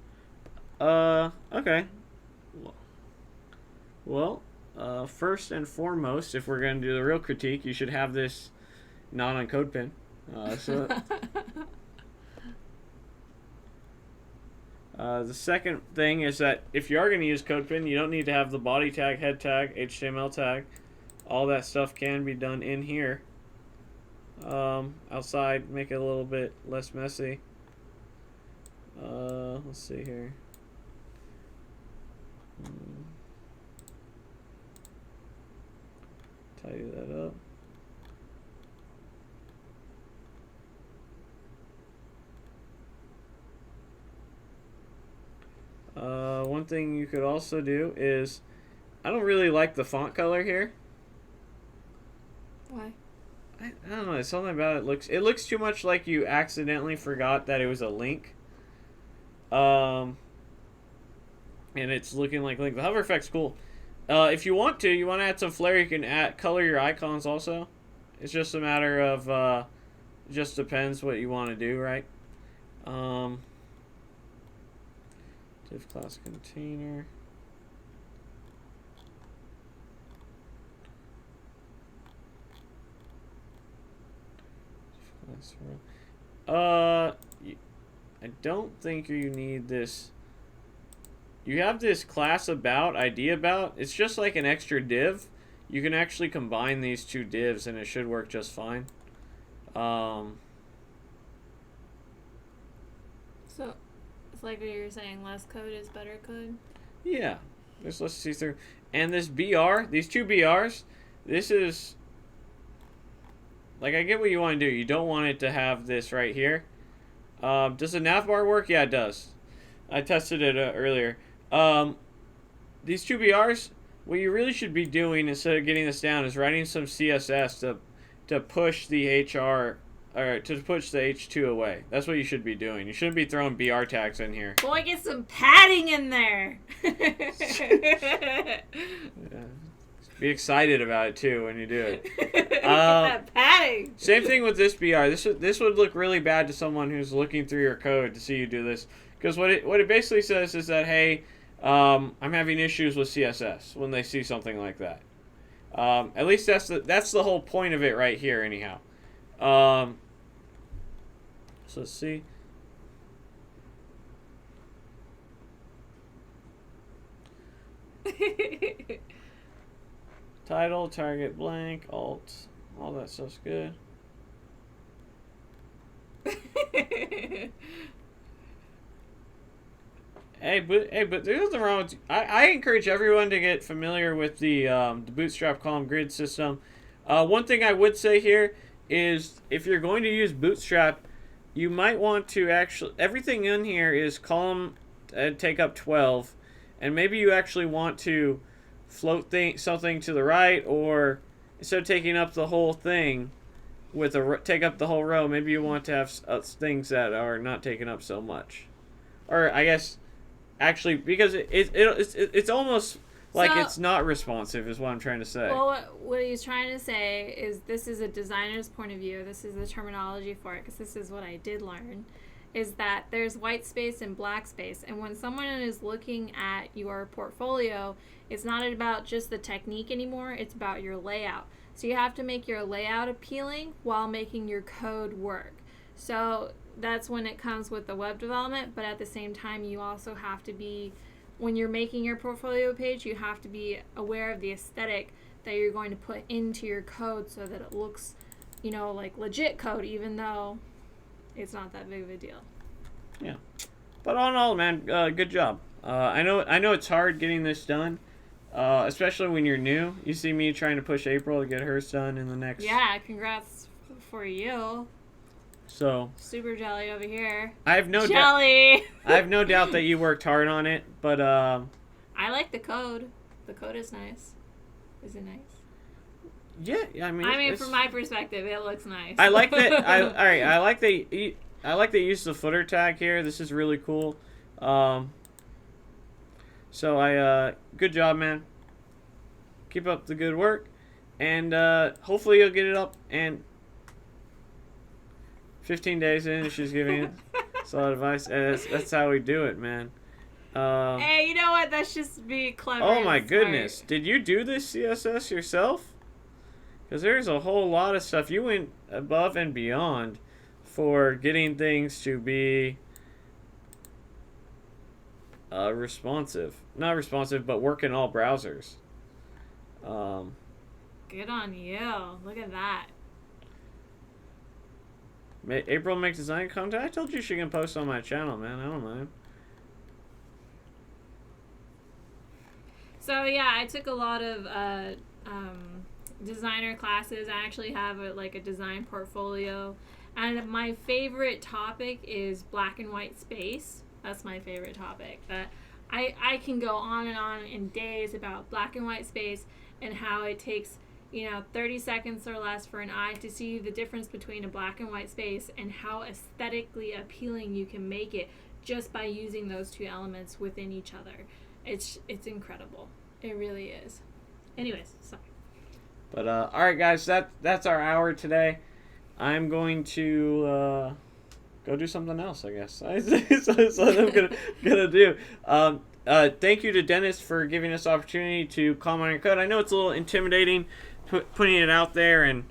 Okay. Well, first and foremost, if we're going to do the real critique, you should have this not on CodePen. The second thing is that if you are going to use CodePen, you don't need to have the body tag, head tag, HTML tag. All that stuff can be done in here. Outside, make it a little bit less messy. Let's see here. Tidy that up. One thing you could also do is, I don't really like the font color here. Why? I don't know. There's something about it. It looks too much like you accidentally forgot that it was a link. And it's looking like link. The hover effect's cool. If you want to add some flair, you can color your icons also. It's just a matter of it just depends what you want to do, right? Div class container. I don't think you need this. You have this class about, ID about. It's just like an extra div. You can actually combine these two divs and it should work just fine. So it's like what you were saying, less code is better code? Yeah. Let's see through. And this BR, these two BRs, this is... Like, I get what you want to do. You don't want it to have this right here. Does the navbar work? Yeah, it does. I tested it earlier. These two BRs, what you really should be doing instead of getting this down is writing some CSS to push the HR, or to push the H2 away. That's what you should be doing. You shouldn't be throwing BR tags in here. Boy, get some padding in there. Yeah. Be excited about it too when you do it. Get that padding. Same thing with this BR. This would look really bad to someone who's looking through your code to see you do this, because what it basically says is that, hey, I'm having issues with CSS when they see something like that. At least that's the whole point of it right here, anyhow. So let's see. Title, target blank, alt, all that stuff's good. Hey, but there's nothing wrong with... I encourage everyone to get familiar with the Bootstrap column grid system. One thing I would say here is if you're going to use Bootstrap, you might want to actually... Everything in here is column take up 12, and maybe you actually want to float something to the right, or instead of taking up the whole thing with take up the whole row, maybe you want to have things that are not taking up so much. Or I guess actually, because it's almost like it's not responsive is what I'm trying to say. Well, what he's trying to say is this is a designer's point of view. This is the terminology for it, because this is what I did learn, is that there's white space and black space. And when someone is looking at your portfolio, it's not about just the technique anymore. It's about your layout. So you have to make your layout appealing while making your code work. So that's when it comes with the web development. But at the same time, you also have to be, when you're making your portfolio page, you have to be aware of the aesthetic that you're going to put into your code so that it looks, you know, like legit code, even though it's not that big of a deal. Yeah. But all in all, man, good job. I know it's hard getting this done. Especially when you're new. You see me trying to push April to get hers done in the next... Yeah, congrats for you. So... Super jelly over here. I have no jelly! I have no doubt that you worked hard on it, but... I like the code. The code is nice. Is it nice? Yeah, I mean from my perspective, it looks nice. I like that... I like that you use the footer tag here. This is really cool. So good job, man. Keep up the good work. And hopefully you'll get it up. And 15 days in, she's giving it solid advice. And that's how we do it, man. Hey, you know what? That's just be clever. Oh my goodness. Did you do this CSS yourself? Because there's a whole lot of stuff. You went above and beyond for getting things to be responsive. Not responsive, but work in all browsers. Good on you. Look at that. April makes design content. I told you she can post on my channel, man. I don't mind. So yeah, I took a lot of designer classes. I actually have a design portfolio, and my favorite topic is black and white space. That's my favorite topic. That I can go on and on in days about black and white space and how it takes 30 seconds or less for an eye to see the difference between a black and white space, and how aesthetically appealing you can make it just by using those two elements within each other. It's incredible. It really is. Anyways, sorry. But all right, guys, that's our hour today. I'm going to go do something else, I guess. That's what I'm gonna do. Thank you to Dennis for giving us the opportunity to comment on your code. I know it's a little intimidating putting it out there, and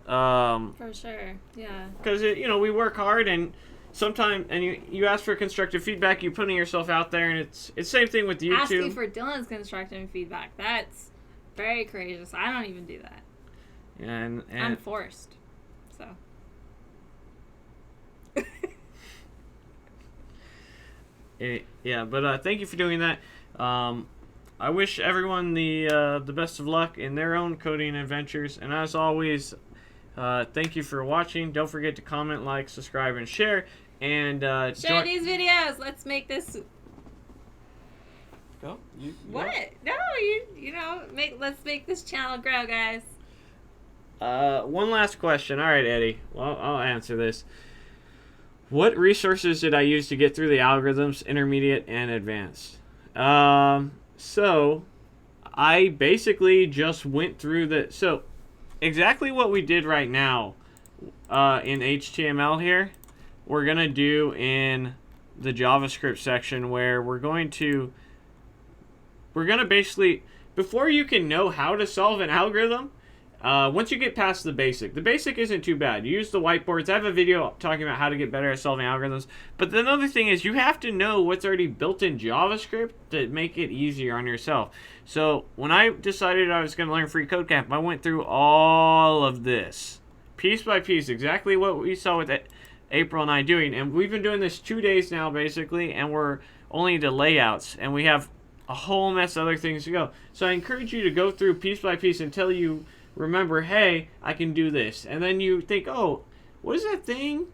for sure, yeah. Because we work hard, and sometimes, and you ask for constructive feedback, you're putting yourself out there, and it's the same thing with YouTube. Asking for Dylan's constructive feedback, that's very courageous. I don't even do that. Yeah, and I'm forced, so. Yeah, but thank you for doing that. I wish everyone the best of luck in their own coding adventures, and as always, thank you for watching. Don't forget to comment, like, subscribe, and share. And share these videos. Let's make this. Go. What? No, let's make this channel grow, guys. One last question. All right, Eddie. Well, I'll answer this. What resources did I use to get through the algorithms, intermediate and advanced? So I basically just went through so exactly what we did right now in HTML here, we're going to do in the JavaScript section, where we're going to basically, before you can know how to solve an algorithm, once you get past the basic isn't too bad. You use the whiteboards. I have a video talking about how to get better at solving algorithms. But the other thing is you have to know what's already built in JavaScript to make it easier on yourself. So when I decided I was going to learn Free Code Camp, I went through all of this, piece by piece, exactly what we saw with April and I doing. And we've been doing this 2 days now, basically, and we're only into layouts. And we have a whole mess of other things to go. So I encourage you to go through piece by piece until you remember, hey, I can do this. And then you think, oh, what is that thing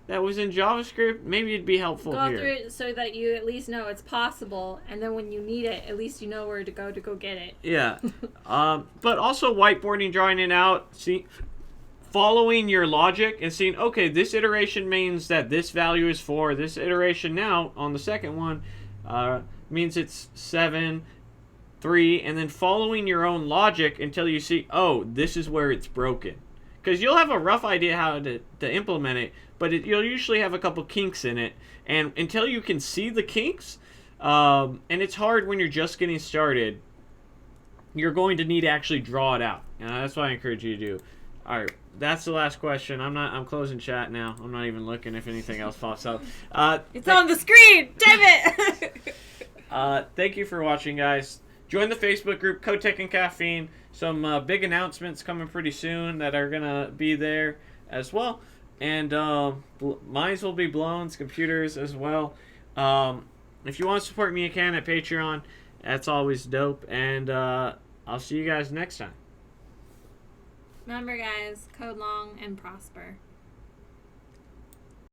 that was in JavaScript? Maybe it'd be helpful here. Go through it so that you at least know it's possible, and then when you need it, at least you know where to go get it. Yeah. But also whiteboarding, drawing it out, following your logic and seeing, okay, this iteration means that this value is 4. This iteration now, on the second one, means it's 7. 3, and then following your own logic until you see, oh, this is where it's broken. Because you'll have a rough idea how to implement it, but you'll usually have a couple kinks in it. And until you can see the kinks, and it's hard when you're just getting started, you're going to need to actually draw it out. And that's what I encourage you to do. All right, that's the last question. I'm closing chat now. I'm not even looking if anything else pops up. It's on the screen. Damn it. Thank you for watching, guys. Join the Facebook group, Code Tech and Caffeine. Some big announcements coming pretty soon that are going to be there as well. And mine will be Blown's computers as well. If you want to support me, you can at Patreon. That's always dope. And I'll see you guys next time. Remember, guys, code long and prosper.